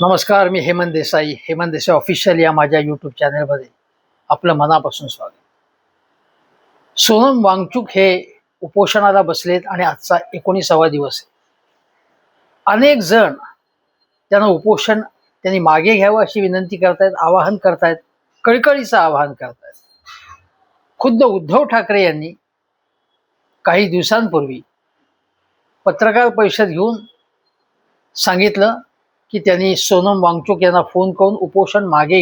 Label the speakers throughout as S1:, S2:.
S1: नमस्कार, मी हेमंत देसाई ऑफिशियल या माझ्या यूट्यूब चॅनलमध्ये आपलं मनापासून स्वागत. सोनम वांगचुक हे उपोषणाला बसलेत आणि आजचा 19वा दिवस आहे. अनेक जण त्यांना उपोषण त्यांनी मागे घ्यावं अशी विनंती करतायत, आवाहन करतायत, कळकळीचं आवाहन करतायत. खुद्द उद्धव ठाकरे यांनी काही दिवसांपूर्वी पत्रकार परिषद घेऊन सांगितलं की त्यांनी सोनम वांगचुक यांना फोन करून उपोषण मागे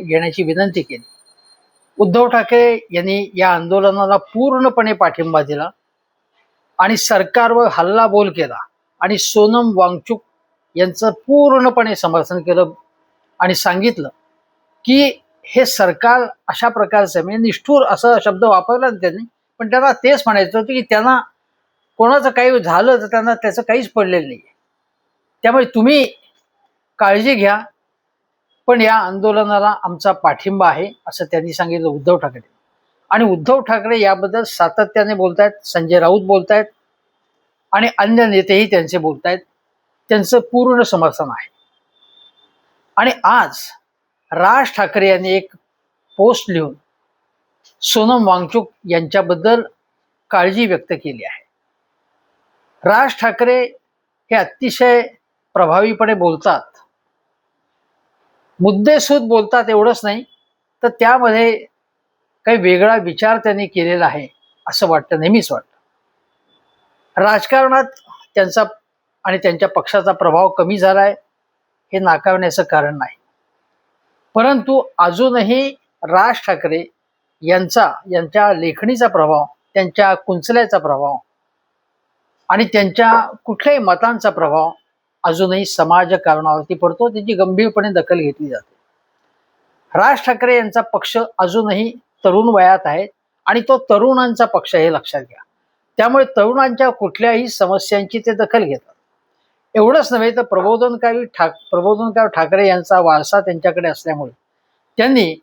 S1: घेण्याची विनंती केली. उद्धव ठाकरे यांनी या आंदोलनाला पूर्णपणे पाठिंबा दिला आणि सरकारवर हल्लाबोल केला आणि सोनम वांगचुक यांचं पूर्णपणे समर्थन केलं आणि सांगितलं की हे सरकार अशा प्रकारचं म्हणजे निष्ठुर असा शब्द वापरला त्यांनी, पण त्यांना तेच म्हणायचं होतं की त्यांना कोणाचं काही झालं तर त्यांना त्याचं काहीच पडलेलं नाही. त्यामुळे तुम्ही काळजी घ्या, पण या आंदोलनाला आमचा पाठिंबा आहे असं त्यांनी सांगितलं उद्धव ठाकरे. आणि उद्धव ठाकरे याबद्दल सातत्याने बोलतायत, संजय राऊत बोलतायत आणि अन्य नेतेही त्यांचे बोलतायत. त्यांचं पूर्ण समर्थन आहे. आणि आज राज ठाकरे यांनी एक पोस्ट लिहून सोनम वांगचुक यांच्याबद्दल काळजी व्यक्त केली आहे. राज ठाकरे हे अतिशय प्रभावीपणे बोलतात, मुद्देसूद बोलतात, एवढंच नाही तर त्यामध्ये काही वेगळा विचार त्यांनी केलेला आहे असं वाटतं, नेहमीच वाटतं. राजकारणात त्यांचा आणि त्यांच्या पक्षाचा प्रभाव कमी झाला आहे हे नाकारण्याचं कारण नाही, परंतु अजूनही राज ठाकरे यांच्या लेखणीचा प्रभाव, त्यांच्या कुंचल्याचा प्रभाव आणि त्यांच्या कुठल्याही मतांचा प्रभाव अजूनही समाजकारणावरती पडतो, त्याची गंभीरपणे दखल घेतली जाते. राज ठाकरे यांचा पक्ष अजूनही तरुण वयात आहे आणि तो तरुणांचा पक्ष हे लक्षात घ्या. त्यामुळे तरुणांच्या कुठल्याही समस्यांची ते दखल घेतात. एवढंच नव्हे तर प्रबोधनकार ठाकरे यांचा वारसा त्यांच्याकडे असल्यामुळे त्यांनी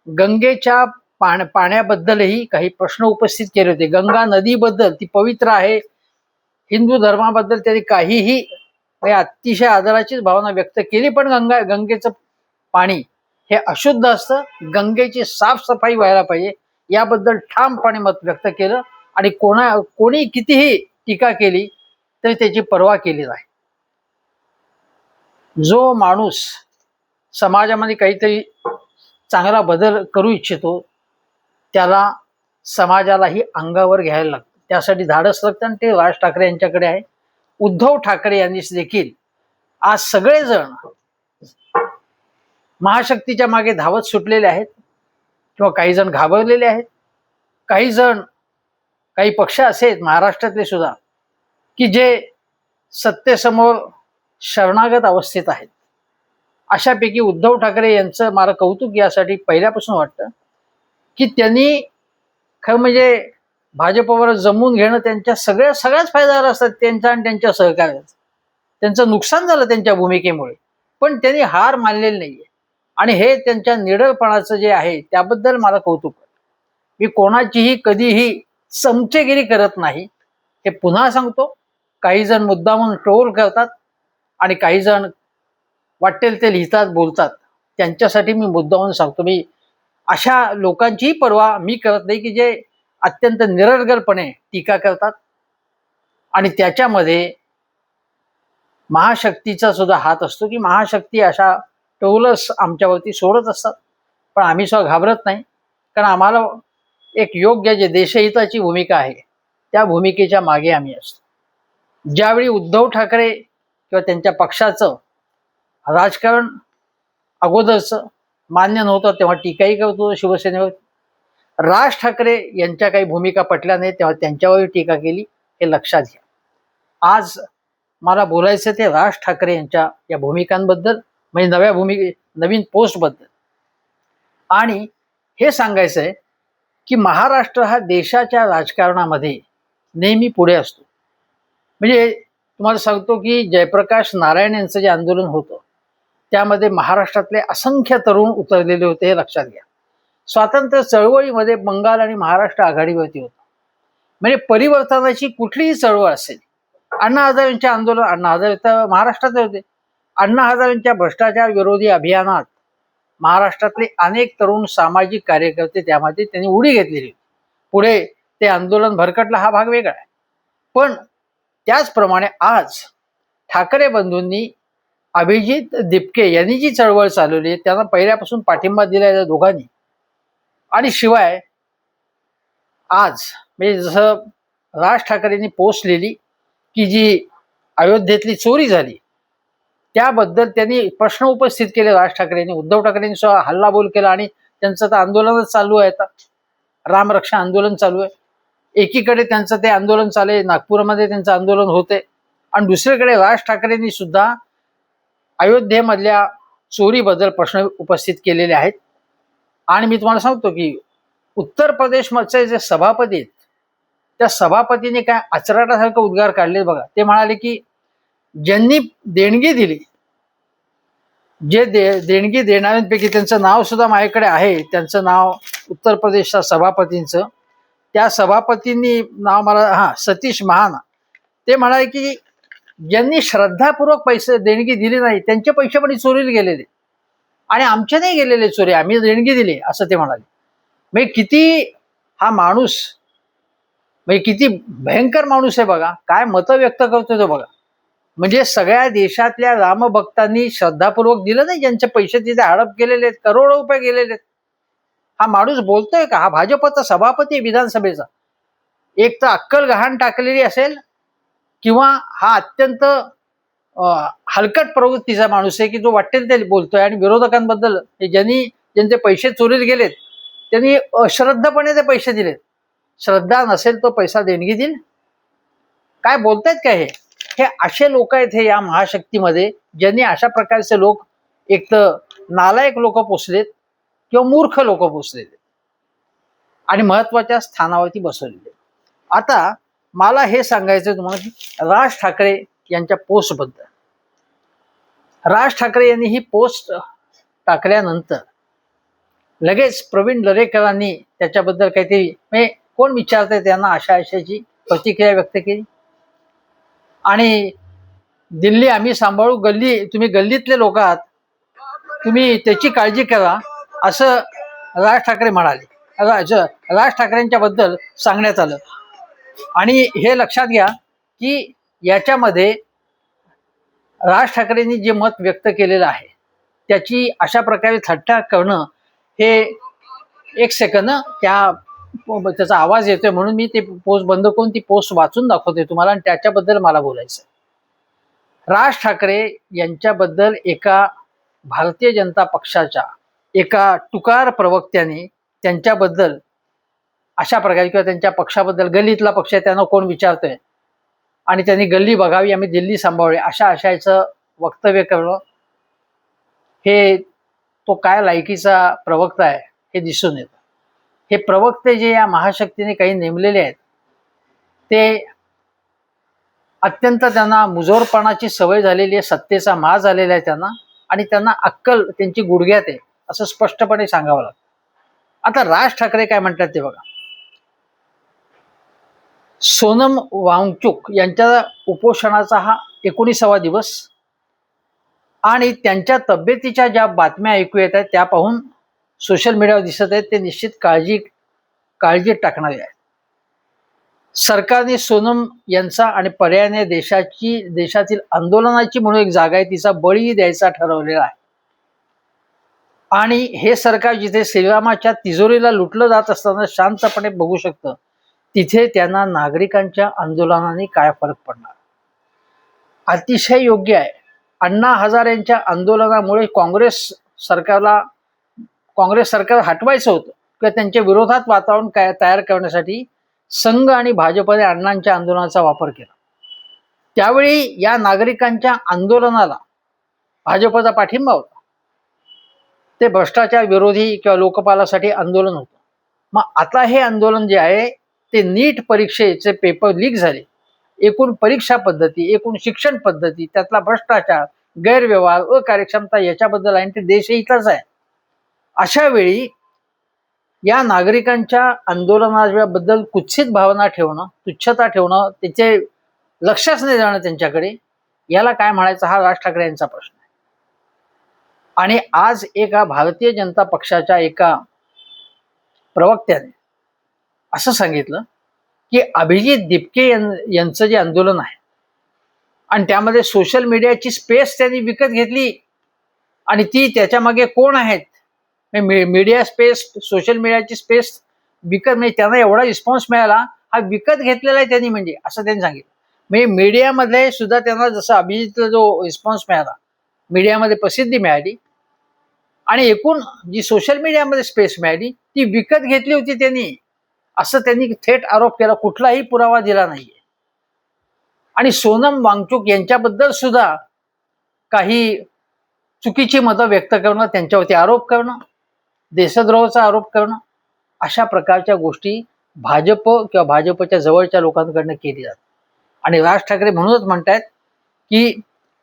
S1: गंगेच्या पाण्याबद्दलही काही प्रश्न उपस्थित केले होते. गंगा नदीबद्दल, ती पवित्र आहे, हिंदू धर्माबद्दल त्यांनी काहीही अतिशय आदराचीच भावना व्यक्त केली, पण गंगेचं पाणी हे अशुद्ध असतं, गंगेची साफसफाई व्हायला पाहिजे याबद्दल ठामपणे मत व्यक्त केलं. आणि कोणी कितीही टीका केली तरी त्याची पर्वा केली नाही. जो माणूस समाजामध्ये काहीतरी चांगला बदल करू इच्छितो त्याला समाजालाही अंगावर घ्यायला लागतं, त्यासाठी धाडस लागतं आणि ते राज ठाकरे यांच्याकडे आहे. उद्धव ठाकरे यांनी देखील आज सगळेजण महाशक्तीच्या मागे धावत सुटलेले आहेत किंवा काही जण घाबरलेले आहेत. काही पक्ष असे आहेत महाराष्ट्रातले सुद्धा की जे सत्तेसमोर शरणागत अवस्थेत आहेत. अशापैकी उद्धव ठाकरे यांचं मला कौतुक यासाठी पहिल्यापासून वाटतं की त्यांनी खरं म्हणजे भाजपवर जमवून घेणं त्यांच्या सगळ्याच फायदा झाला असतात त्यांचा आणि त्यांच्या सहकार्याचा. त्यांचं नुकसान झालं त्यांच्या भूमिकेमुळे, पण त्यांनी हार मानलेली नाहीये आणि हे त्यांच्या निडरपणाचं जे आहे त्याबद्दल मला कौतुक आहे. मी कोणाचीही कधीही चमचेगिरी करत नाही, हे पुन्हा सांगतो. काही जण मुद्दामून ट्रोल करतात आणि काही जण वाटेल ते लिहितात, बोलतात. त्यांच्यासाठी मी मुद्दामून सांगतो, मी अशा लोकांचीही पर्वा मी करत नाही की जे अत्यंत निरर्गलपणे टीका करतात आणि त्याच्यामध्ये महाशक्तीचा सुद्धा हात असतो की महाशक्ती अशा टोलस आमच्यावरती सोडत असतात, पण आम्ही सुद्धा घाबरत नाही, कारण आम्हाला एक योग्य जे देशहिताची भूमिका आहे त्या भूमिकेच्या मागे आम्ही असतो. ज्यावेळी उद्धव ठाकरे किंवा त्यांच्या पक्षाचं राजकारण अगोदरचं मान्य नव्हतं तेव्हा टीकाही करतो शिवसेनेवर. राज ठाकरे यांच्या काही भूमिका पटल्या नाही तेव्हा त्यांच्यावर टीका केली, हे लक्षात घ्या. आज मला बोलायचं ते राज ठाकरे यांच्या या भूमिकांबद्दल, म्हणजे नवीन पोस्टबद्दल. आणि हे सांगायचं आहे की महाराष्ट्र हा देशाच्या राजकारणामध्ये नेहमी पुढे असतो. म्हणजे तुम्हाला सांगतो की जयप्रकाश नारायण यांचं जे आंदोलन होतं त्यामध्ये महाराष्ट्रातले असंख्य तरुण उतरलेले होते, हे लक्षात घ्या. स्वातंत्र्य चळवळीमध्ये बंगाल आणि महाराष्ट्र आघाडीवरती होतं. म्हणजे परिवर्तनाची कुठलीही चळवळ असेल, अण्णा हजारेंचे आंदोलन, अण्णा हजारे तर महाराष्ट्रात होते, अण्णा हजारेंच्या भ्रष्टाचार विरोधी अभियानात महाराष्ट्रातले अनेक तरुण सामाजिक कार्यकर्ते त्यामध्ये त्यांनी उडी घेतलेली. पुढे ते आंदोलन भरकटलं, हा भाग वेगळा आहे. पण त्याचप्रमाणे आज ठाकरे बंधूंनी अभिजित दिपके यांनी जी चळवळ चालवली त्यांना पहिल्यापासून पाठिंबा दिला या दोघांनी. आणि शिवाय आज म्हणजे जसं राज ठाकरेंनी पोस्ट लिहिली की जी अयोध्येतली चोरी झाली त्याबद्दल त्यांनी प्रश्न उपस्थित केले राज ठाकरेंनी. उद्धव ठाकरेंनी हल्लाबोल केला आणि त्यांचं तर आंदोलनच चालू आहे. आता रामरक्षा आंदोलन चालू आहे. एकीकडे त्यांचं ते आंदोलन चालू आहे, नागपूरमध्ये त्यांचं आंदोलन होते, आणि दुसरीकडे राज ठाकरेंनी सुद्धा अयोध्येमधल्या चोरीबद्दल प्रश्न उपस्थित केलेले आहेत. आणि मी तुम्हाला सांगतो की उत्तर प्रदेशमधचे जे सभापती आहेत त्या सभापतीने काय आचराटासारखं उद्गार काढले बघा. ते म्हणाले की ज्यांनी देणगी दिली, जे देणगी देणाऱ्यांपैकी त्यांचं नाव सुद्धा माझ्याकडे आहे, त्यांचं नाव उत्तर प्रदेशच्या सभापतींचं, त्या सभापतींनी नाव मला सतीश महाना, ते म्हणाले की ज्यांनी श्रद्धापूर्वक पैसे देणगी दिली नाही त्यांचे पैसे पण चोरीला गेलेले आणि आमचे नाही गेलेले चोरी, आम्ही देणगी दिली असं ते म्हणाले. म्हणजे किती हा माणूस म्हणजे किती भयंकर माणूस आहे बघा, काय मतं व्यक्त करतो तो बघा. म्हणजे सगळ्या देशातल्या रामभक्तांनी श्रद्धापूर्वक दिलं नाही, ज्यांचे पैसे तिथे हडप केलेले आहेत, करोडो रुपये गेलेले आहेत. हा माणूस बोलतोय का? हा भाजपचा सभापती आहे विधानसभेचा. एक तर अक्कल गहाण टाकलेली असेल किंवा हा अत्यंत हलकट प्रवृत्तीचा माणूस आहे की जो वाटेल ते बोलतोय. आणि विरोधकांबद्दल ज्यांचे पैसे चोरीला गेलेत त्यांनी अश्रद्धपणे ते पैसे दिलेत. श्रद्धा नसेल तो पैसा देणगी देईल? काय बोलतायत काय हे असे लोक आहेत हे या महाशक्तीमध्ये, ज्यांनी अशा प्रकारचे लोक एक तर नालायक लोक पोचलेत किंवा मूर्ख लोक पोचलेले आणि महत्वाच्या स्थानावरती बसवलेले. आता मला हे सांगायचं तुम्हाला की राज ठाकरे यांच्या पोस्टबद्दल. राज ठाकरे यांनी ही पोस्ट टाकल्यानंतर लगेच प्रवीण दरेकरांनी त्याच्याबद्दल काहीतरी म्हणजे कोण विचारतंय त्यांना अशा आशयाची प्रतिक्रिया व्यक्त केली. आणि दिल्ली आम्ही सांभाळू, गल्ली तुम्ही गल्लीतले लोक आहात, तुम्ही त्याची काळजी करा असं राज ठाकरे म्हणाले. राज ठाकरेंच्या बद्दल सांगण्यात आलं. आणि हे लक्षात घ्या की याच्यामध्ये राज ठाकरेंनी जे मत व्यक्त केलेलं आहे त्याची अशा प्रकारे थट्टा करणं हे एक सेकंद त्याचा आवाज येतोय म्हणून मी ते पोस्ट बंद करून ती पोस्ट वाचून दाखवते तुम्हाला आणि त्याच्याबद्दल मला बोलायचं. राज ठाकरे यांच्याबद्दल एका भारतीय जनता पक्षाच्या एका टुकार प्रवक्त्याने त्यांच्याबद्दल अशा प्रकारे किंवा त्यांच्या पक्षाबद्दल, गल्लीतला पक्ष आहे त्यांना कोण विचारतोय आणि त्यांनी गल्ली बघावी, आम्ही दिल्ली सांभाळूया अशा आशयाचं वक्तव्य करणं हे तो काय लायकीचा प्रवक्ता आहे हे दिसून येतं. हे प्रवक्ते जे या महाशक्तीने काही नेमलेले आहेत ते अत्यंत त्यांना मुजोरपणाची सवय झालेली आहे, सत्तेचा माज झालेला आहे त्यांना, आणि त्यांना अक्कल त्यांची गुडघ्यात आहे असं स्पष्टपणे सांगावं लागतं. आता राज ठाकरे काय म्हणतात ते बघा. सोनम वांगचुक यांच्या उपोषणाचा हा 19वा दिवस आणि त्यांच्या तब्येतीच्या ज्या बातम्या ऐकू येत आहेत त्या पाहून सोशल मीडियावर दिसत आहेत ते निश्चित काळजीत टाकणारे आहेत. सरकारने सोनम यांचा आणि पर्यायाने देशातील आंदोलनाची म्हणून एक जागा आहे तिचा बळी द्यायचा ठरवलेला आहे. आणि हे सरकार जिथे श्रीरामाच्या तिजोरीला लुटलं जात असताना शांतपणे बघू शकतं तिथे त्यांना नागरिकांच्या आंदोलनाने काय फरक पडणार. अतिशय योग्य आहे. अण्णा हजारेंच्या आंदोलनामुळे काँग्रेस सरकार हटवायचं होतं किंवा त्यांच्या विरोधात वातावरण तयार करण्यासाठी संघ आणि भाजपने अण्णांच्या आंदोलनाचा वापर केला. त्यावेळी या नागरिकांच्या आंदोलनाला भाजपचा पाठिंबा होता. ते भ्रष्टाचार विरोधी किंवा लोकपालासाठी आंदोलन होतं. मग आता हे आंदोलन जे आहे ते नीट परीक्षेचे पेपर लीक झाले, एकूण परीक्षा पद्धती, एकूण शिक्षण पद्धती, त्यातला भ्रष्टाचार, गैरव्यवहार, अकार्यक्षमता याच्याबद्दल आहे ते देशहितच आहे. अशा वेळी या नागरिकांच्या आंदोलनाबद्दल कुत्सित भावना ठेवणं, तुच्छता ठेवणं, त्याचे लक्षच नाही जाणं त्यांच्याकडे, याला काय म्हणायचं हा राज ठाकरे यांचा प्रश्न आहे. आणि आज एका भारतीय जनता पक्षाच्या एका प्रवक्त्याने असं सांगितलं की अभिजित दिपके यांचं जे आंदोलन आहे आणि त्यामध्ये सोशल मीडियाची स्पेस त्यांनी विकत घेतली आणि ती त्याच्या मागे कोण आहेत, मीडिया स्पेस, सोशल मीडियाची स्पेस विकत, म्हणजे त्यांना एवढा रिस्पॉन्स मिळाला, हा विकत घेतलेला आहे त्यांनी, म्हणजे असं त्यांनी सांगितलं. म्हणजे मीडियामध्ये सुद्धा त्यांना जसं अभिजितला जो रिस्पॉन्स मिळाला, मीडियामध्ये प्रसिद्धी मिळाली आणि एकूण जी सोशल मीडियामध्ये स्पेस मिळाली ती विकत घेतली होती त्यांनी, असं त्यांनी थेट आरोप केला. कुठलाही पुरावा दिला नाहीये. आणि सोनम वांगचुक यांच्याबद्दल सुद्धा काही चुकीची मतं व्यक्त करणं, त्यांच्यावरती आरोप करणं, देशद्रोहाचा आरोप करणं, अशा प्रकारच्या गोष्टी भाजप किंवा भाजपच्या जवळच्या लोकांकडनं केली जातात. आणि राज ठाकरे म्हणूनच म्हणतायत की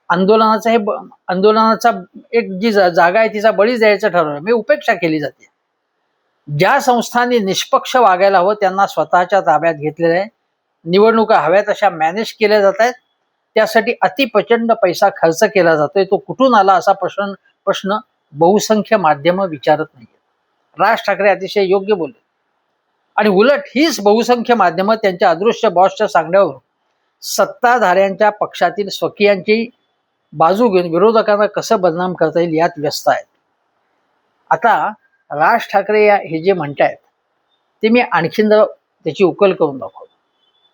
S1: आंदोलनाचा एक जी जागा आहे तिचा बळी द्यायचं ठरवलं, मी उपेक्षा केली जाते. ज्या संस्थांनी निष्पक्ष वागायला हवं त्यांना स्वतःच्या ताब्यात घेतलेलं आहे. निवडणुका हव्यात अशा मॅनेज केल्या जात आहेत. त्यासाठी अतिप्रचंड पैसा खर्च केला जातोय. तो कुठून आला असा प्रश्न बहुसंख्य माध्यमं विचारत नाहीत. राज ठाकरे अतिशय योग्य बोलले. आणि उलट हीच बहुसंख्य माध्यमं त्यांच्या अदृश्य बॉसच्या सांगण्यावर सत्ताधाऱ्यांच्या पक्षातील स्वकीयांची बाजू घेऊन विरोधकांना कसं बदनाम करता येईल यात व्यस्त आहेत. आता राज ठाकरे हे जे म्हणतायत ते मी आणखीन त्याची उकल करून दाखवतो.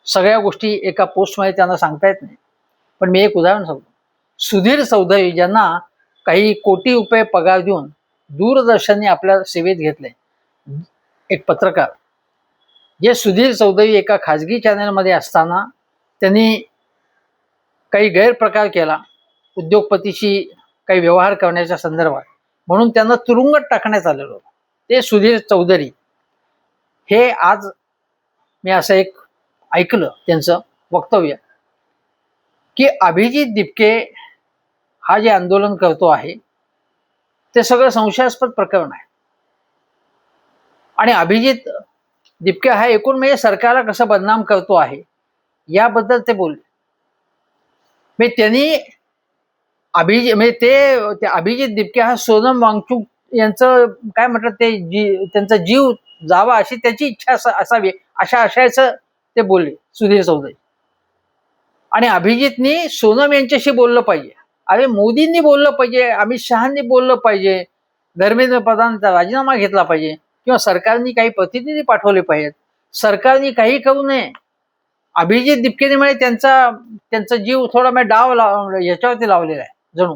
S1: सगळ्या गोष्टी एका पोस्टमध्ये त्यांना सांगता येत नाही, पण मी एक उदाहरण सांगतो. सुधीर चौधरी ज्यांना काही कोटी रुपये पगार देऊन दूरदर्शनने आपल्या सेवेत घेतले, एक पत्रकार, जे सुधीर चौधरी एका खाजगी चॅनलमध्ये असताना त्यांनी काही गैरप्रकार केला, उद्योगपतीशी काही व्यवहार करण्याच्या संदर्भात, म्हणून त्यांना तुरुंगात टाकण्यात आलेलं होतं. ते सुधीर चौधरी हे आज मी असं एक ऐकलं त्यांचं वक्तव्य की अभिजित दिपके हा जे आंदोलन करतो आहे ते सगळं संशयास्पद प्रकरण आहे. आणि अभिजित दिपके हा एकूण म्हणजे सरकारला कसं बदनाम करतो आहे याबद्दल ते बोलले. म्हणजे त्यांनी म्हणजे अभिजित दिपके हा सोनम वांगचुक यांचं काय म्हणतात ते त्यांचा जीव जावा अशी त्याची इच्छा असावी अशा आशयाचं ते बोलले सुधीर चौधरी. आणि अभिजितनी सोनम यांच्याशी बोललं पाहिजे, अरे मोदींनी बोललं पाहिजे, अमित शहांनी बोललं पाहिजे, धर्मेंद्र प्रधानचा राजीनामा घेतला पाहिजे किंवा सरकारने काही प्रतिनिधी पाठवले पाहिजेत. सरकारने काही करू नये. अभिजित दिपकेने म्हणजे त्यांचा जीव थोडा याच्यावरती लावलेला आहे जणू.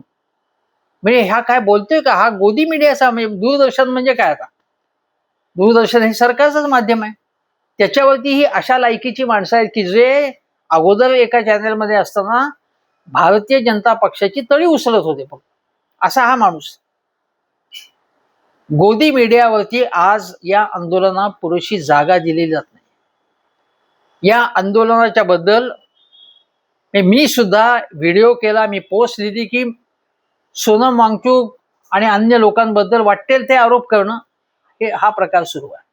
S1: म्हणजे ह्या काय बोलतोय का, हा गोदी मीडियाचा, म्हणजे दूरदर्शन म्हणजे काय, आता दूरदर्शन हे सरकारचंच माध्यम आहे. त्याच्यावरती ही अशा लायकीची माणसं आहेत की जे अगोदर एका चॅनलमध्ये असताना भारतीय जनता पक्षाची तळी उचलत होते फक्त, असा हा माणूस. गोदी मीडियावरती आज या आंदोलनाला पुरेशी जागा दिलेली जात नाही. या आंदोलनाच्या बद्दल मी सुद्धा व्हिडिओ केला, मी पोस्ट लिहिली की सोनम वांगचुक आणि अन्य लोकांबद्दल वाटेल ते आरोप करणं हा प्रकार सुरू आहे.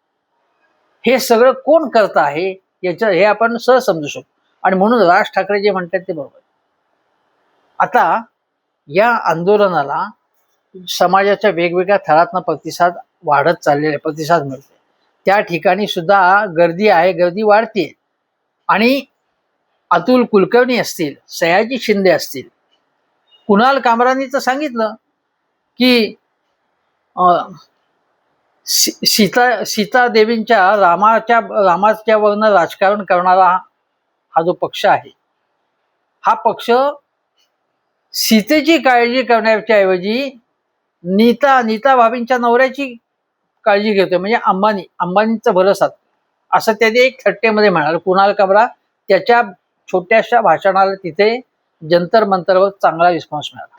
S1: हे सगळं कोण करत आहे हे आपण सहज समजू शकतो. आणि म्हणून राज ठाकरे जे म्हणतात ते बरोबर. आता या आंदोलनाला समाजाच्या वेगवेगळ्या थरातनं प्रतिसाद वाढत चाललेला, प्रतिसाद मिळतो. त्या ठिकाणी सुद्धा गर्दी आहे, गर्दी वाढते. आणि अतुल कुलकर्णी असतील, सयाजी शिंदे असतील, कुणाल कामरांनी तर सांगितलं की सीता देवींच्या रामाच्या वरनं राजकारण करणारा हा जो पक्ष आहे, हा पक्ष सीतेची काळजी करण्याच्या ऐवजी नीता भाभींच्या नवऱ्याची काळजी घेतोय, म्हणजे अंबानींचं भलं साधतं, असं त्याने एक थट्टेमध्ये म्हणाल कुणाल कामरा. त्याच्या छोट्याशा भाषणाला तिथे जंतर मंतरवर चांगला रिस्पॉन्स मिळाला.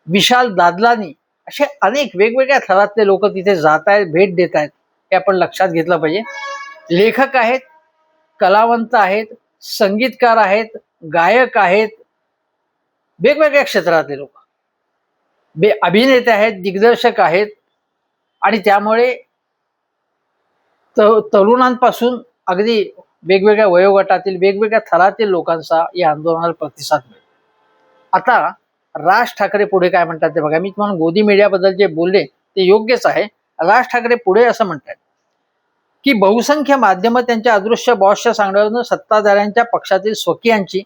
S1: विशाल दादलानी, असे अनेक वेगवेगळ्या थरातले लोक तिथे जात आहेत, भेट देत आहेत, हे आपण लक्षात घेतलं पाहिजे. लेखक आहेत, कलावंत आहेत, संगीतकार आहेत, गायक आहेत, वेगवेगळ्या क्षेत्रातले लोक, अभिनेते आहेत, दिग्दर्शक आहेत. आणि त्यामुळे तरुणांपासून अगदी वेगवेगळ्या वयोगटातील वेगवेगळ्या थरातील लोकांचा या आंदोलनाला प्रतिसाद मिळतो. आता राज ठाकरे पुढे काय म्हणतात ते बघा. मी तुम्हाला गोदी मीडियाबद्दल जे बोलले ते योग्यच आहे. राज ठाकरे पुढे असं म्हणतात की बहुसंख्य माध्यमं त्यांच्या अदृश्य बॉसच्या सांगण्यावरून सत्ताधाऱ्यांच्या पक्षातील स्वकीयांची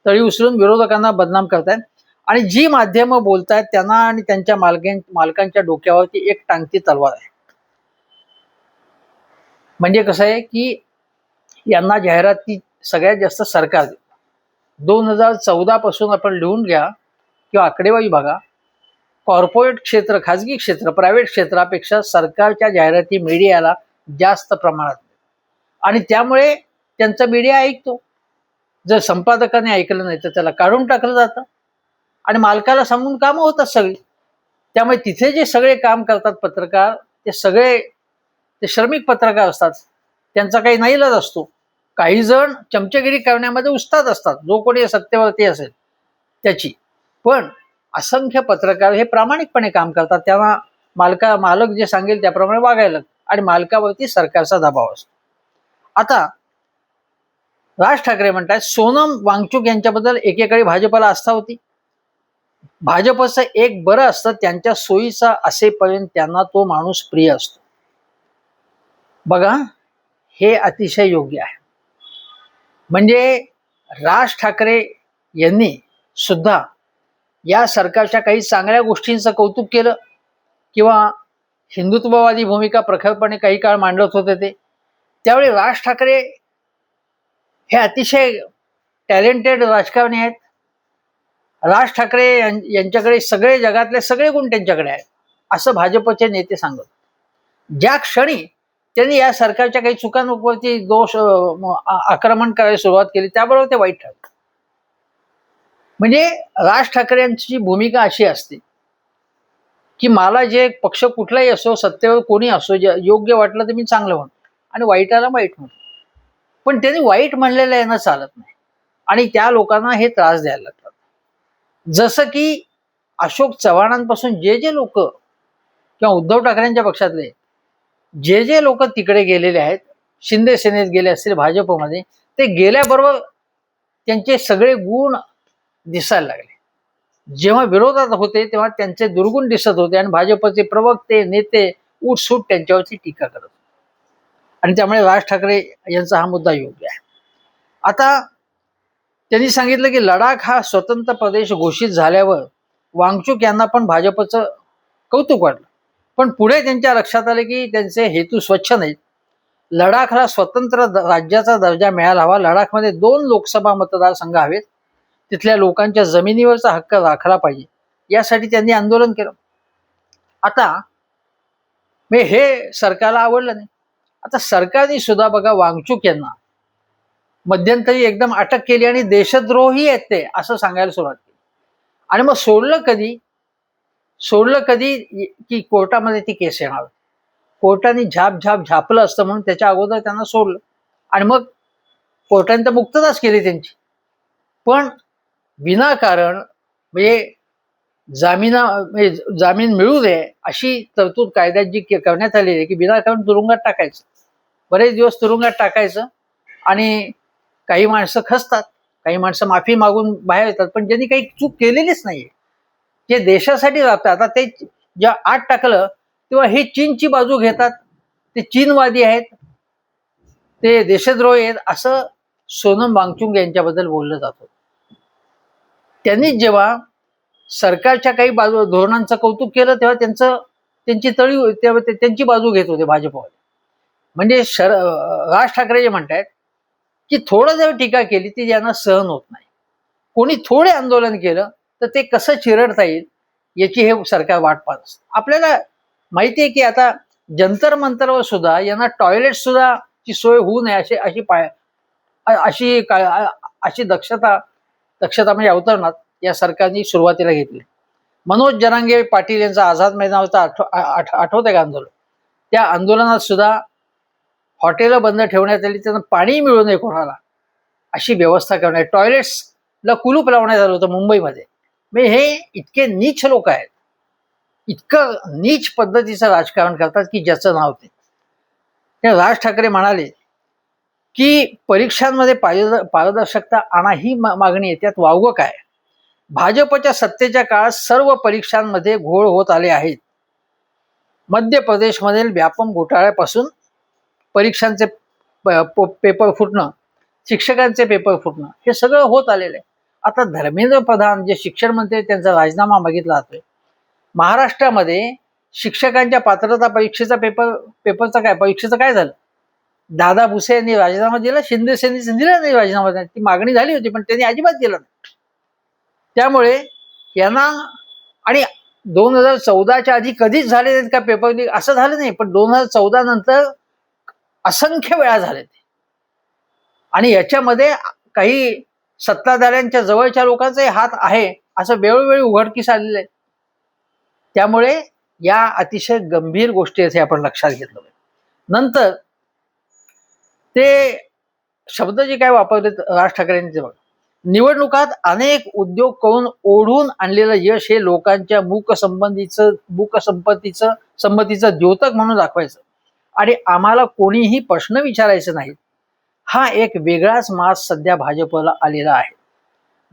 S1: तळी उचलून विरोधकांना बदनाम करतायत आणि जी माध्यमं बोलतायत त्यांना आणि त्यांच्या मालकांच्या डोक्यावरती एक टांगती तलवार आहे. म्हणजे कसं आहे की यांना जाहिराती सगळ्यात जास्त सरकार 2014 पासून आपण लिहून घ्या किंवा आकडेवारी बघा, कॉर्पोरेट क्षेत्र, खाजगी क्षेत्र, प्रायव्हेट क्षेत्रापेक्षा सरकारच्या जाहिराती मीडियाला जास्त प्रमाणात आणि त्यामुळे त्यांचा मीडिया ऐकतो. जर संपादकाने ऐकलं नाही तर त्याला काढून टाकलं जातं आणि मालकाला सांगून कामं होतात सगळी. त्यामुळे तिथे जे सगळे काम करतात पत्रकार ते सगळे ते श्रमिक पत्रकार असतात. त्यांचा काही नाईलाज असतो. काही जण चमचेगिरी करण्यामध्ये उस्ताद असतात, जो कोणी सत्तेवरती असेल त्याची. पण असंख्य पत्रकार हे प्रामाणिकपणे काम करतात. त्यांना मालक जे सांगेल त्याप्रमाणे वागायला आणि मालकावरती सरकारचा दबाव असतो. आता राज ठाकरे म्हणतात सोनम वांगचुक यांच्याबद्दल एकेकाळी भाजपला आस्था होती. भाजपचं एक बरं असतं, त्यांच्या सोयीचा असेपर्यंत त्यांना तो माणूस प्रिय असतो. बघा, हे अतिशय योग्य आहे. म्हणजे राज ठाकरे यांनी सुद्धा या सरकारच्या काही चांगल्या गोष्टींचं कौतुक केलं किंवा हिंदुत्ववादी भूमिका प्रखरपणे काही काळ मांडत होते ते. त्यावेळी राज ठाकरे हे अतिशय टॅलेंटेड राजकारणी आहेत. राज ठाकरे यांच्याकडे सगळे जगातले सगळे गुण त्यांच्याकडे आहेत असं भाजपचे नेते सांगत. ज्या क्षणी त्यांनी या सरकारच्या काही चुकांवरती दोष आक्रमण करायला सुरुवात केली त्याबरोबर ते वाईट ठरलं. म्हणजे राज ठाकरे यांची भूमिका अशी असते की मला जे पक्ष कुठलाही असो, सत्तेवर कोणी असो, योग्य वाटलं तर मी चांगलं म्हणतो आणि वाईटाला वाईट म्हणतो. पण त्यांनी वाईट म्हणलेलं यांना चालत नाही आणि त्या लोकांना हे त्रास द्यायला लागतात. जसं की अशोक चव्हाणांपासून जे लोक किंवा उद्धव ठाकरेंच्या पक्षातले जे लोक तिकडे गेलेले आहेत, शिंदे सेनेत गेले असतील, भाजपमध्ये, ते गेल्याबरोबर त्यांचे सगळे गुण दिसायला लागले. जेव्हा विरोधात होते तेव्हा त्यांचे दुर्गुण दिसत होते आणि भाजपचे प्रवक्ते नेते उठसूट त्यांच्यावरची टीका करत. आणि त्यामुळे राज ठाकरे यांचा हा मुद्दा योग्य आहे. आता त्यांनी सांगितलं की लडाख हा स्वतंत्र प्रदेश घोषित झाल्यावर वांगचुक यांना पण भाजपचं कौतुक वाटलं. पण पुढे त्यांच्या लक्षात आले की त्यांचे हेतू स्वच्छ नाहीत. लडाखला स्वतंत्र राज्याचा दर्जा मिळायला हवा. लडाखमध्ये 2 लोकसभा मतदारसंघ हवेत. तिथल्या लोकांच्या जमिनीवरचा हक्क राखला पाहिजे यासाठी त्यांनी आंदोलन केलं. आता हे सरकारला आवडलं नाही. आता सरकारने सुद्धा बघा वांगचुक यांना मध्यंतरी एकदम अटक केली आणि देशद्रोही आहेत ते असं सांगायला सुरुवात केली. आणि मग सोडलं कधी की कोर्टामध्ये ती केस येणार. कोर्टाने झापलं असतं म्हणून त्याच्या अगोदर त्यांना सोडलं आणि मग कोर्टाने तर मुक्तताच केली त्यांची. पण विनाकारण म्हणजे जामीन मिळू दे अशी तरतूद कायद्यात जी करण्यात आलेली आहे की विनाकारण तुरुंगात टाकायचं, बरेच दिवस तुरुंगात टाकायचं आणि काही माणसं खचतात, काही माणसं माफी मागून बाहेर येतात. पण ज्यांनी काही चूक केलेलीच नाहीये, जे देशासाठी राहतात, आता ते जेव्हा आत टाकलं तेव्हा हे चीनची बाजू घेतात, ते चीनवादी आहेत, ते देशद्रोही आहेत असं सोनम वांगचुक यांच्याबद्दल बोललं जातं. त्यांनी जेव्हा सरकारच्या काही धोरणांचं कौतुक केलं तेव्हा त्यांची बाजू घेत होते भाजपवाले. म्हणजे राज ठाकरे जे म्हणतायत की थोडं जर टीका केली ती यांना सहन होत नाही. कोणी थोडे आंदोलन केलं तर ते कसं चिरडता येईल याची हे सरकार वाट पाहत असतं. आपल्याला माहिती आहे की आता जंतर मंतरवर सुद्धा यांना टॉयलेट सुद्धा ची सोय होऊ नये अशी दक्षता म्हणजे अवतरणात या सरकारने सुरुवातीला घेतली. मनोज जरांगे पाटील यांचा आझाद मैदानावरचं आठवतंय का आंदोलन? त्या आंदोलनात सुद्धा हॉटेलं बंद ठेवण्यात आली, त्यांना पाणी मिळू नये कोणाला अशी व्यवस्था करण्यात, टॉयलेट्सला कुलूप लावण्यात आलं होतं मुंबईमध्ये. म्हणजे हे इतके नीच लोक आहेत, इतकं नीच पद्धतीचं राजकारण करतात की ज्याचं नाव ते. राज ठाकरे म्हणाले की परीक्षांमध्ये पारदर्शकता आणा ही मागणी आहे, त्यात वावगं काय. भाजपच्या सत्तेच्या काळात सर्व परीक्षांमध्ये घोळ होत आले आहेत. मध्य प्रदेशमधील व्यापम घोटाळ्यापासून परीक्षांचे पेपर फुटणं, शिक्षकांचे पेपर फुटणं, हे सगळं होत आलेलं आहे. आता धर्मेंद्र प्रधान जे शिक्षण मंत्री त्यांचा राजीनामा मागितला जातोय. महाराष्ट्रामध्ये शिक्षकांच्या पात्रता पेपरचं काय, परीक्षेचं काय झालं? दादा भुसे यांनी राजीनामा दिला, शिंदे सेनेने दिला नाही राजीनामा. ती मागणी झाली होती पण त्यांनी अजिबात दिला नाही. त्यामुळे यांना, आणि 2014च्या आधी कधीच झाले नाहीत का पेपर लीक, असं झालं नाही, पण 2014 नंतर असंख्य वेळा झाले. आणि याच्यामध्ये काही सत्ताधाऱ्यांच्या जवळच्या लोकांचे हात आहे असं वेळोवेळी उघडकीस आलेलं आहे. त्यामुळे या अतिशय गंभीर गोष्टी आहेत हे आपण लक्षात घेतलं पाहिजे. नंतर ते शब्द जे काय वापरले राज ठाकरेंचे, बघा, निवडणुकात अनेक उद्योग करून ओढून आणलेलं यश हे लोकांच्या संमतीचं द्योतक म्हणून दाखवायचं आणि आम्हाला कोणीही प्रश्न विचारायचे नाहीत. हा एक वेगळाच माज सध्या भाजपला आलेला आहे.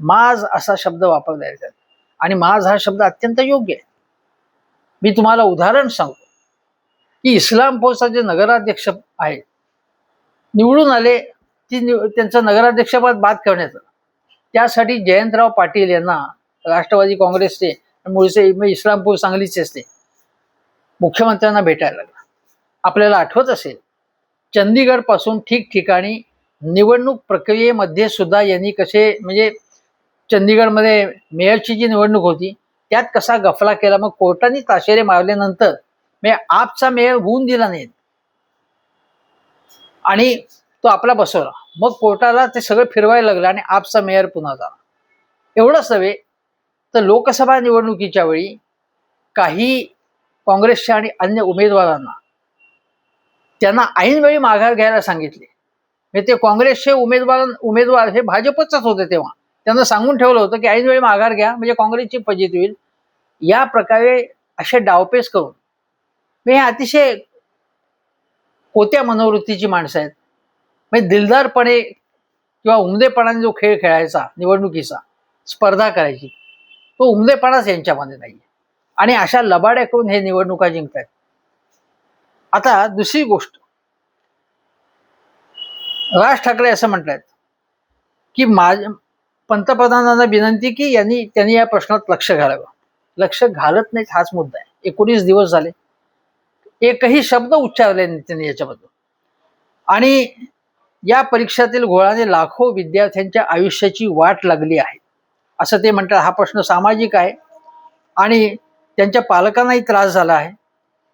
S1: माज असा शब्द वापरला जातो आणि माज हा शब्द अत्यंत योग्य आहे. मी तुम्हाला उदाहरण सांगतो की इस्लामपूरचा जे नगराध्यक्ष आहे, निवडून आले, त्यांचं नगराध्यक्षपद बाद करण्याचं, त्यासाठी जयंतराव पाटील यांना राष्ट्रवादी काँग्रेसचे मूळचे इस्लामपूर सांगलीचे असते मुख्यमंत्र्यांना भेटायला लागला. आपल्याला आठवत असेल, चंदीगड पासून ठिकठिकाणी निवडणूक प्रक्रियेमध्ये सुद्धा यांनी कसे, म्हणजे चंदीगडमध्ये मेयरची जी निवडणूक होती त्यात कसा गफला केला. मग कोर्टाने ताशेरे मारल्यानंतर आपचा मेयर होऊन दिला नाही आणि तो आपला बसवला. मग कोर्टाला ते सगळं फिरवायला लागलं आणि आपचा मेयर पुन्हा झाला. एवढंच नव्हे तर लोकसभा निवडणुकीच्या वेळी काही काँग्रेसच्या आणि अन्य उमेदवारांना त्यांना ऐनवेळी माघार घ्यायला सांगितले. म्हणजे ते काँग्रेसचे उमेदवार हे भाजपचाच होते, तेव्हा त्यांना सांगून ठेवलं होतं की ऐनवेळी माघार घ्या म्हणजे काँग्रेसची फजिती होईल. या प्रकारे असे डावपेच करून हे अतिशय कोत्या मनोवृत्तीची माणसं आहेत. म्हणजे दिलदारपणे किंवा उमदेपणाने जो खेळ खेळायचा, निवडणुकीचा स्पर्धा करायची, तो उमदेपणाच यांच्यामध्ये नाही आणि अशा लबाड्या करून हे निवडणुका जिंकतात. आता दुसरी गोष्ट, राज ठाकरे असं म्हणतात की पंतप्रधानांना विनंती की त्यांनी या प्रश्नात लक्ष घालावं. लक्ष घालत नाहीत हाच मुद्दा आहे. 19 दिवस झाले, एकही शब्द उच्चारले नाही त्यांनी याच्याबद्दल. आणि या परीक्षातील घोळाने लाखो विद्यार्थ्यांच्या आयुष्याची वाट लागली आहे असं ते म्हणतात. हा प्रश्न सामाजिक आहे आणि त्यांच्या पालकांनाही त्रास झाला आहे.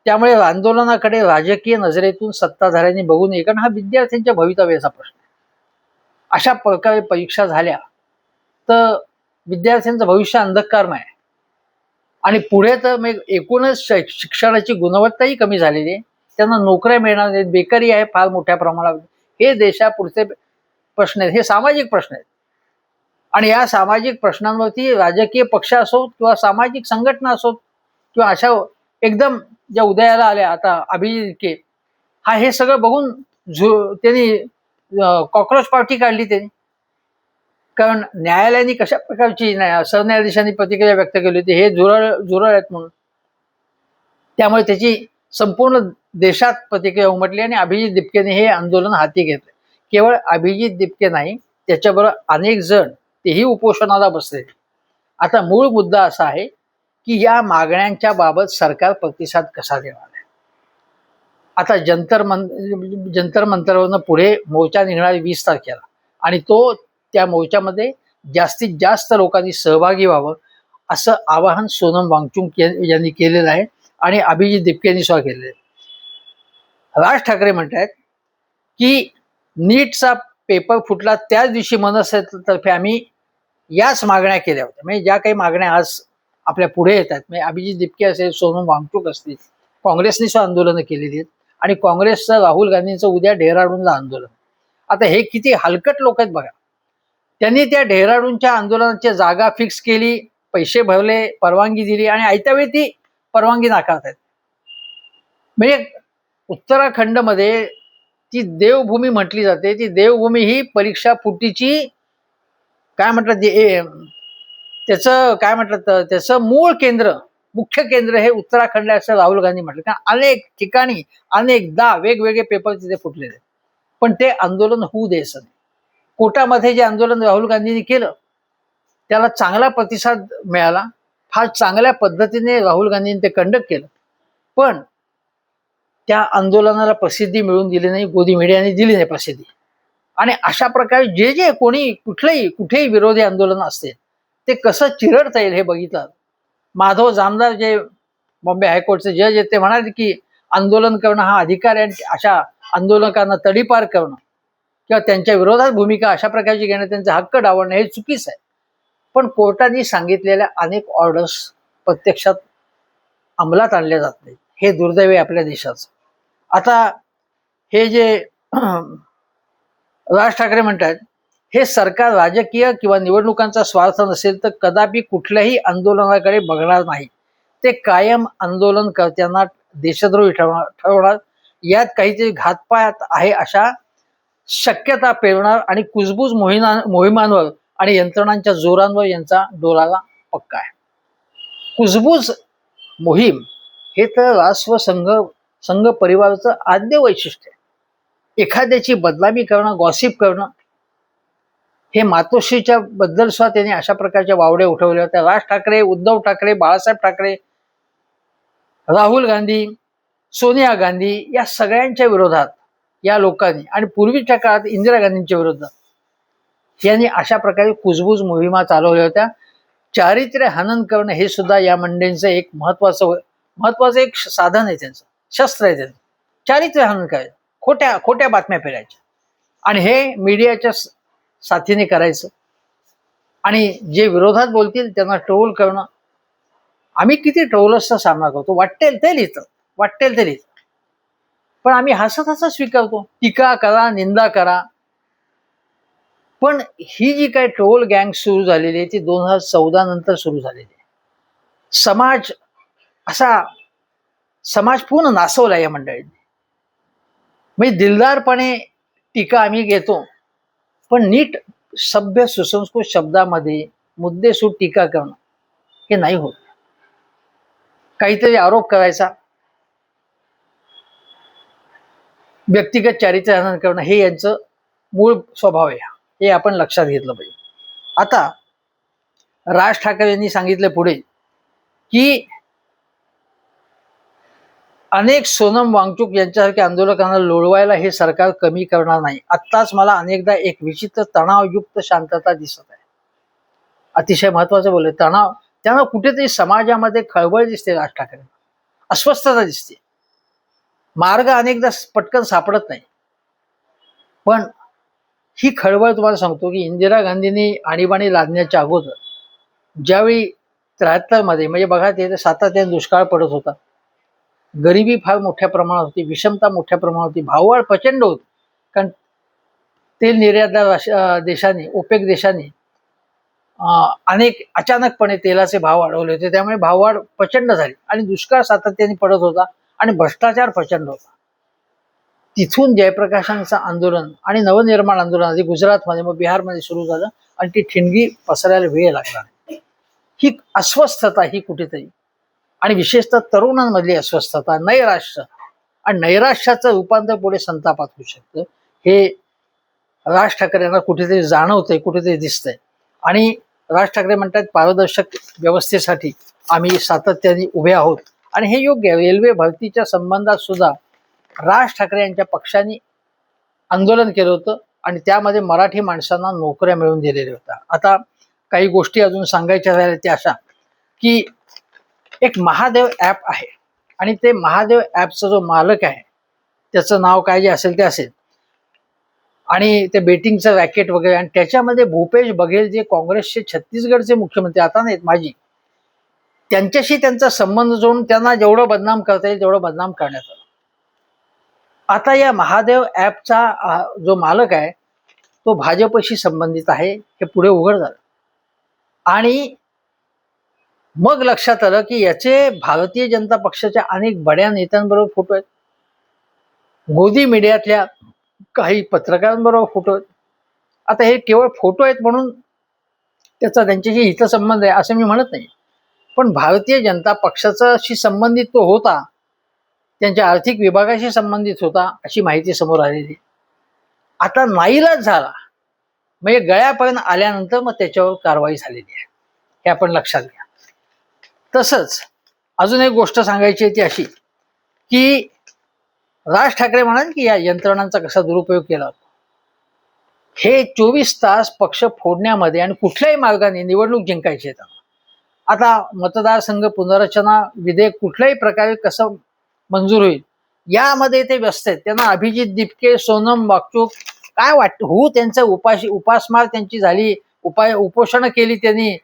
S1: त्यामुळे आंदोलनाकडे राजकीय नजरेतून सत्ताधाऱ्यांनी बघू नये, कारण हा विद्यार्थ्यांच्या भवितव्याचा प्रश्न आहे. अशा प्रकारे परीक्षा झाल्या तर विद्यार्थ्यांचं भविष्य अंधकारमय आहे आणि पुढे तर मग एकूणच शिक्षणाची गुणवत्ताही कमी झालेली आहे. त्यांना नोकऱ्या मिळणार नाहीत, बेकारी आहे फार मोठ्या प्रमाणात. हे देशापुढचे प्रश्न आहेत, हे सामाजिक प्रश्न आहेत आणि या सामाजिक प्रश्नांवरती राजकीय पक्ष असोत किंवा सामाजिक संघटना असोत किंवा अशा एकदम ज्या उदयाला आल्या, आता अभिजित के हा, हे सगळं बघून त्यांनी कॉक्रोच पार्टी काढली त्यांनी. कारण न्यायालयाने कशा प्रकारची सरन्यायाधीशांनी प्रतिक्रिया व्यक्त केली होती, हे झुरळ आहेत म्हणून. त्यामुळे त्याची संपूर्ण देशात प्रतिक्रिया उमटली आणि अभिजित दिपकेने हे आंदोलन हाती घेतले. केवळ अभिजित दिपके नाही, त्याच्याबरोबर अनेक जण तेही उपोषणाला बसले. आता मूळ मुद्दा असा आहे की या मागण्यांच्या बाबत सरकार प्रतिसाद कसा देणार आहे. आता जंतर मंतरवरनं पुढे मोर्चा निघणार 20 तारखेला आणि त्या मोर्चामध्ये जास्तीत जास्त लोकांनी सहभागी व्हावं असं आवाहन सोनम वांगचुक यांनी केलेलं आहे आणि अभिजित दिपकेंनी सुद्धा केलेलं आहे. राज ठाकरे म्हणतात की नीटचा पेपर फुटला त्याच दिवशी मनसेतर्फे आम्ही याच मागण्या केल्या होत्या. म्हणजे ज्या काही मागण्या आज आपल्या पुढे येतात, म्हणजे अभिजित दिपके असेल, सोनम वांगचुक असतील, काँग्रेसने सुद्धा आंदोलनं केलेली आहेत आणि काँग्रेसचं राहुल गांधींचं उद्या डेहराडूनला आंदोलन. आता हे किती हलकट लोक आहेत बघा. त्यांनी त्या डेहराडूनच्या आंदोलनाची जागा फिक्स केली, पैसे भरले, परवानगी दिली आणि आयत्या वेळी ती परवानगी नाकारतात. म्हणजे उत्तराखंडमध्ये ती देवभूमी म्हटली जाते, ती देवभूमी ही परीक्षा फुटीची काय म्हणतात त्याचं काय म्हटलं, त्याचं मूळ केंद्र, मुख्य केंद्र हे उत्तराखंड आहे असं राहुल गांधी म्हटलं. कारण अनेक ठिकाणी अनेकदा वेगवेगळे पेपर तिथे फुटलेले, पण ते आंदोलन होऊ द्यायचं नाही. कोटामध्ये जे आंदोलन राहुल गांधींनी केलं त्याला चांगला प्रतिसाद मिळाला. फार चांगल्या पद्धतीने राहुल गांधींनी ते कंडक्ट केलं, पण त्या आंदोलनाला प्रसिद्धी मिळून दिली नाही, गोदी मीडियाने दिली नाही प्रसिद्धी. आणि अशा प्रकारे जे जे कोणी कुठेही विरोधी आंदोलन असते ते कसं चिरडता येईल हे बघितलं. माधव जामदार जे बॉम्बे हायकोर्टचे जज आहेत ते म्हणाले की आंदोलन करणं हा अधिकार आहे, अशा आंदोलकांना तडीपार करणं किंवा त्यांच्या विरोधात भूमिका अशा प्रकारची घेणं, त्यांचा हक्क डावलणं हे चुकीचं आहे. पण कोर्टाने सांगितलेल्या अनेक ऑर्डर्स प्रत्यक्षात अंमलात आणल्या जात नाहीत. हे दुर्दैव आहे आपल्या देशाचं. आता हे जे राज ठाकरे म्हणतात, हे सरकार राजकीय किंवा निवडणुकांचा स्वार्थ नसेल तर कदापि कुठल्याही आंदोलनाकडे बघणार नाही. ते कायम आंदोलनकर्त्यांना देशद्रोही ठरवणार, यात काहीतरी घातपात आहे अशा शक्यता पेरणार आणि कुजबूज मोहिमांवर आणि यंत्रणांच्या जोरांवर यांचा डोलारा पक्का आहे. कुजबूज मोहीम हे तर राष्ट्र संघ परिवाराचं आद्य वैशिष्ट्य आहे. एखाद्याची बदनामी करणं, गॉसिप करणं, हे मातोश्रीच्या बद्दल सुद्धा त्यांनी अशा प्रकारच्या वावड्या उठवल्या होत्या. राज ठाकरे, उद्धव ठाकरे, बाळासाहेब ठाकरे, राहुल गांधी, सोनिया गांधी या सगळ्यांच्या विरोधात या लोकांनी आणि पूर्वीच्या काळात इंदिरा गांधींच्या विरोधात यांनी अशा प्रकारे कुजबूज मोहिमा चालवल्या होत्या. चारित्र्य हनन करणं हे सुद्धा या मंडळींचं एक महत्वाचं एक साधन आहे, त्यांचं शस्त्र आहे. त्यांचं चारित्र्य हनन करायचं, खोट्या बातम्या फिरायच्या आणि हे मीडियाच्या साथीने करायचं आणि जे विरोधात बोलतील त्यांना ट्रोल करणं. आम्ही किती ट्रोलर्सचा सामना करतो, वाटेल ते लिहितं, पण आम्ही हसत स्वीकारतो. टीका करा, निंदा करा. पण ही जी काही ट्रोल गँग सुरू झालेली आहे ती 2014 नंतर सुरू झालेली आहे. समाज पूर्ण नासवला या मंडळींनी. म्हणजे दिलदारपणे टीका आम्ही घेतो, पण नीट सभ्य सुसंस्कृत शब्दामध्ये मुद्देसूद टीका करणं हे नाही होत. काहीतरी आरोप करायचा, व्यक्तिगत चारित्र्यहनन करणं हे यांचं मूळ स्वभाव आहे. हे आपण लक्षात घेतलं पाहिजे. आता राज ठाकरे यांनी सांगितलं पुढे की अनेक सोनम वांगचुक यांच्यासारख्या आंदोलकांना लोळवायला हे सरकार कमी करणार नाही. आत्ताच मला अनेकदा एक विचित्र तणावयुक्त शांतता दिसत आहे. अतिशय महत्वाचं बोलले. त्यांना कुठेतरी समाजामध्ये खळबळ दिसते, राज ठाकरे अस्वस्थता दिसते, मार्ग अनेकदा पटकन सापडत नाही. पण ही खळबळ तुम्हाला सांगतो की इंदिरा गांधींनी आणीबाणी लादण्याच्या अगोदर ज्यावेळी 73 मध्ये म्हणजे बघा ते सातत्याने दुष्काळ पडत होता, गरिबी फार मोठ्या प्रमाणात होती, विषमता मोठ्या प्रमाणात होती, भाववाढ प्रचंड होती. कारण तेल निर्यातदार देशांनी, ओपेक देशांनी अनेक अचानकपणे तेलाचे भाव वाढवले होते. त्यामुळे भाववाढ प्रचंड झाली आणि दुष्काळ सातत्याने पडत होता आणि भ्रष्टाचार प्रचंड होता. तिथून जयप्रकाशांचं आंदोलन आणि नवनिर्माण आंदोलन आधी गुजरातमध्ये मग बिहारमध्ये सुरू झालं आणि ती ठिणगी पसरायला वेळ लागला. ही अस्वस्थता ही कुठेतरी आणि विशेषतः तरुणांमधली अस्वस्थता, नैराश्य आणि नैराश्याचं रूपांतर पुढे संतापात होऊ शकतं. हे राज ठाकरे यांना कुठेतरी जाणवतंय, कुठेतरी दिसतंय. आणि राज ठाकरे म्हणतात पारदर्शक व्यवस्थेसाठी आम्ही सातत्याने उभे आहोत आणि हे योग्य आहे. रेल्वे भरतीच्या संबंधात सुद्धा राज ठाकरे यांच्या पक्षाने आंदोलन केलं होतं आणि त्यामध्ये मराठी माणसांना नोकऱ्या मिळवून दिलेल्या होत्या. आता काही गोष्टी अजून सांगायच्या झाल्या त्या अशा की एक महादेव ॲप आहे आणि ते महादेव ॲपचा जो मालक आहे त्याचं नाव काय जे असेल ते असेल आणि ते बेटिंगचं रॅकेट वगैरे, आणि त्याच्यामध्ये भूपेश बघेल जे काँग्रेसचे छत्तीसगडचे मुख्यमंत्री आता नाहीत माजी, त्यांच्याशी त्यांचा संबंध जोडून त्यांना जेवढं बदनाम करता येईल तेवढं बदनाम करण्यात आलं. आता या महादेव ॲपचा जो मालक आहे तो भाजपशी संबंधित आहे हे पुढे उघड झालं आणि मग लक्षात आलं की याचे भारतीय जनता पक्षाच्या अनेक बड्या नेत्यांबरोबर फोटो आहेत, गोदी मीडियातल्या काही पत्रकारांबरोबर फोटो आहेत. आता हे केवळ फोटो आहेत म्हणून त्याचा त्यांच्याशी हितसंबंध आहे असं मी म्हणत नाही, पण भारतीय जनता पक्षाशी संबंधित तो होता, त्यांच्या आर्थिक विभागाशी संबंधित होता अशी माहिती समोर आलेली. आता नाईलाज झाला म्हणजे गळ्यापर्यंत आल्यानंतर मग त्याच्यावर कारवाई झालेली आहे, हे आपण लक्षात घ्या. तसंच अजून एक गोष्ट सांगायची आहे ती अशी की राज ठाकरे म्हणाले की या यंत्रणांचा कसा दुरुपयोग केला होता. हे 24 तास पक्ष फोडण्यामध्ये आणि कुठल्याही मार्गाने निवडणूक जिंकायची आहे. आता मतदारसंघ पुनर्रचना विधेयक कुठल्याही प्रकारे कसं मंजूर होईल यामध्ये ते व्यस्त आहेत. त्यांना अभिजित दिपके, सोनम वांगचुक काय वाटतं त्यांचं उपासमार त्यांची झाली, उपोषण केली त्यांनी,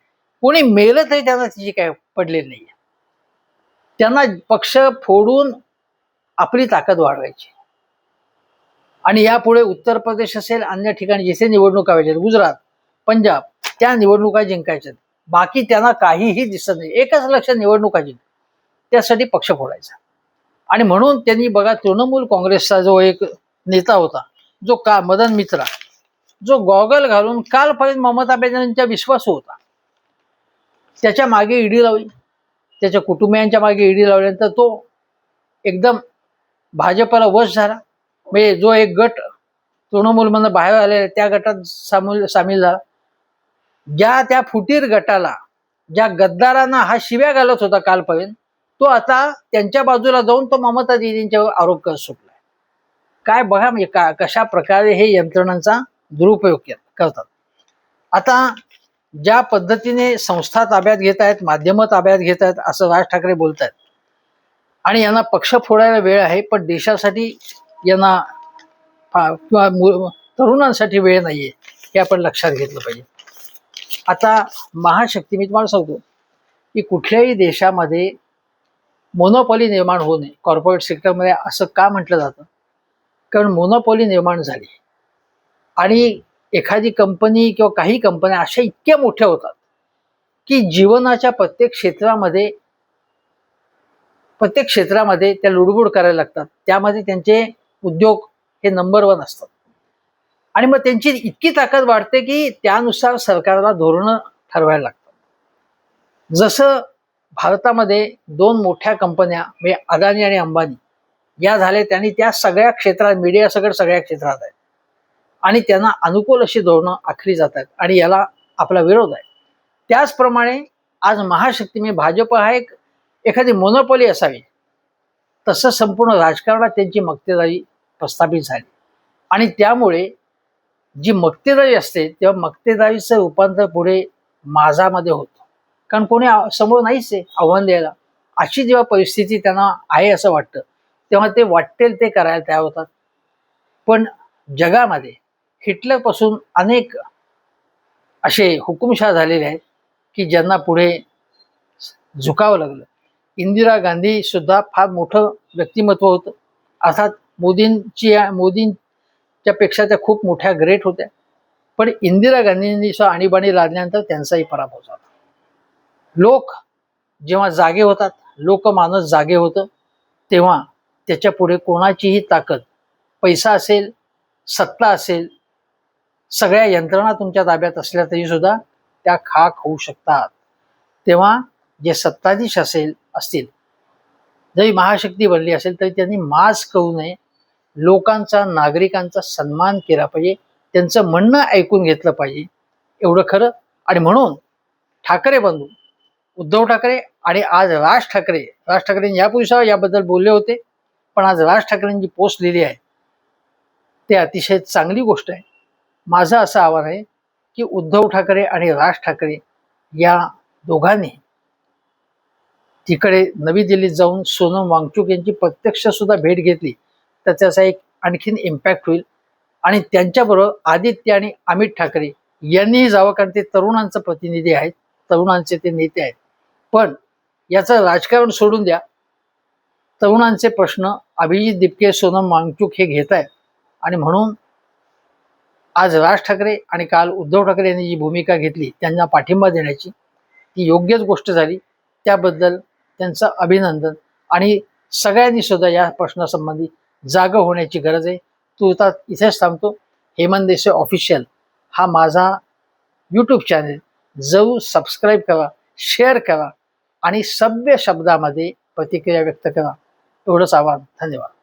S1: कोणी मेलं तरी त्यांना त्याची काय पडलेली नाही. त्यांना पक्ष फोडून आपली ताकद वाढवायची आणि यापुढे उत्तर प्रदेश असेल, अन्य ठिकाणी जिथे निवडणुका व्हायच्या, गुजरात, पंजाब, त्या निवडणुका जिंकायच्या. बाकी त्यांना काहीही दिसत नाही. एकच लक्ष निवडणुका जिंक, त्यासाठी पक्ष फोडायचा. आणि म्हणून त्यांनी बघा तृणमूल काँग्रेसचा जो एक नेता होता, जो मदन मित्रा, जो गॉगल घालून कालपर्यंत ममता बॅनर्जींचा विश्वास होता, त्याच्या मागे ईडी लावली, त्याच्या कुटुंबियांच्या मागे ईडी लावल्यानंतर तो एकदम भाजपला वश झाला. म्हणजे जो एक गट तृणमूलमधून बाहेर आले त्या गटात सामील झाला. ज्या त्या फुटीर गटाला, ज्या गद्दारांना हा शिव्या घालत होता कालपर्यंत, तो आता त्यांच्या बाजूला जाऊन तो ममता दीदींच्यावर आरोप करत सुटलाय. काय बघा म्हणजे कशा प्रकारे हे यंत्रणांचा दुरुपयोग करतात. आता ज्या पद्धतीने संस्था ताब्यात घेत आहेत, माध्यमं ताब्यात घेत आहेत असं राज ठाकरे बोलत आहेत आणि यांना पक्ष फोडायला वेळ आहे, पण देशासाठी यांना किंवा तरुणांसाठी वेळ नाहीये, हे आपण लक्षात घेतलं पाहिजे. आता महाशक्ती, मी तुम्हाला सांगतो की कुठल्याही देशामध्ये मोनोपॉली निर्माण होऊ नये. कॉर्पोरेट सेक्टरमध्ये असं का म्हटलं जातं, कारण मोनोपॉली निर्माण झाली आणि एखादी कंपनी किंवा काही कंपन्या अशा इतक्या मोठ्या होतात की जीवनाच्या प्रत्येक क्षेत्रामध्ये त्या लुडबुड करायला लागतात. त्यामध्ये त्यांचे उद्योग हे नंबर 1 असतात आणि मग त्यांची इतकी ताकद वाढते की त्यानुसार सरकारला धोरणं ठरवायला लागतात. जसं भारतामध्ये 2 मोठ्या कंपन्या म्हणजे अदानी आणि अंबानी या झाल्या, त्यांनी त्या सगळ्या क्षेत्रात, मीडिया सगळ्या क्षेत्रात आहेत आणि त्यांना अनुकूल अशी धोरणं आखली जातात आणि याला आपला विरोध आहे. त्याचप्रमाणे आज महाशक्ती म्हणजे भाजप हा एखादी मोनोपॉली असावी, तसं संपूर्ण राजकारणात त्यांची मक्तेदारी प्रस्थापित झाली आणि त्यामुळे जी मक्तेदारी असते तेव्हा मक्तेदारीचं रूपांतर पुढे माझामध्ये होतं, कारण कोणी समोर नाहीच आहे आव्हान द्यायला. अशी जेव्हा परिस्थिती त्यांना आहे असं वाटतं तेव्हा ते वाटेल ते करायला तयार होतात. पण जगामध्ये हिटलरपासून अनेक असे हुकुमशाह झालेले आहेत की ज्यांना पुढे झुकावं लागलं. इंदिरा गांधी सुद्धा फार मोठं व्यक्तिमत्व होतं, अर्थात मोदींच्या पेक्षा त्या खूप मोठ्या ग्रेट होत्या, पण इंदिरा गांधींनी आणीबाणी लादल्यानंतर त्यांचाही पराभव झाला. लोक जेव्हा जागे होतात, लोकमानस जागे होतं, तेव्हा त्याच्या पुढे कोणाचीही ताकद, पैसा असेल, सत्ता असेल, सगळ्या यंत्रणा तुमच्या ताब्यात असल्या तरी सुद्धा त्या खाक होऊ शकतात. तेव्हा जे सत्ताधीश असतील, जरी महाशक्ती बनली असेल तरी त्यांनी माज करू नये. लोकांचा, नागरिकांचा सन्मान केला पाहिजे, त्यांचं म्हणणं ऐकून घेतलं पाहिजे, एवढं खरं. आणि म्हणून ठाकरे बंधू, उद्धव ठाकरे आणि आज राज ठाकरे यापूर्वी याबद्दल बोलले होते, पण आज राज ठाकरेंची पोस्ट लिहिली आहे ते अतिशय चांगली गोष्ट आहे. माझं असं आव्हान आहे की उद्धव ठाकरे आणि राज ठाकरे या दोघांनी तिकडे नवी दिल्लीत जाऊन सोनम वांगचुक यांची प्रत्यक्ष सुद्धा भेट घेतली तर त्याचा एक आणखीन इम्पॅक्ट होईल. आणि त्यांच्याबरोबर आदित्य आणि अमित ठाकरे यांनीही जावं, कारण ते तरुणांचं प्रतिनिधी आहेत, तरुणांचे ते नेते आहेत. पण याचं राजकारण सोडून द्या, तरुणांचे प्रश्न अभिजित दिपके, सोनम वांगचुक हे घेत आहेत आणि म्हणून आज राज ठाकरे आणि काल उद्धव ठाकरे यांनी जी भूमिका घेतली त्यांना पाठिंबा देण्याची, ती योग्यच गोष्ट झाली. त्याबद्दल त्यांचं अभिनंदन. आणि सगळ्यांनी सुद्धा या प्रश्नासंबंधी जागं होण्याची गरज आहे. तूर्तास इथेच थांबतो. हेमंत देसाई ऑफिशियल हा माझा यूट्यूब चॅनेल जरूर सबस्क्राईब करा, शेअर करा आणि सभ्य शब्दामध्ये प्रतिक्रिया व्यक्त करा. एवढंच आवाहन. धन्यवाद.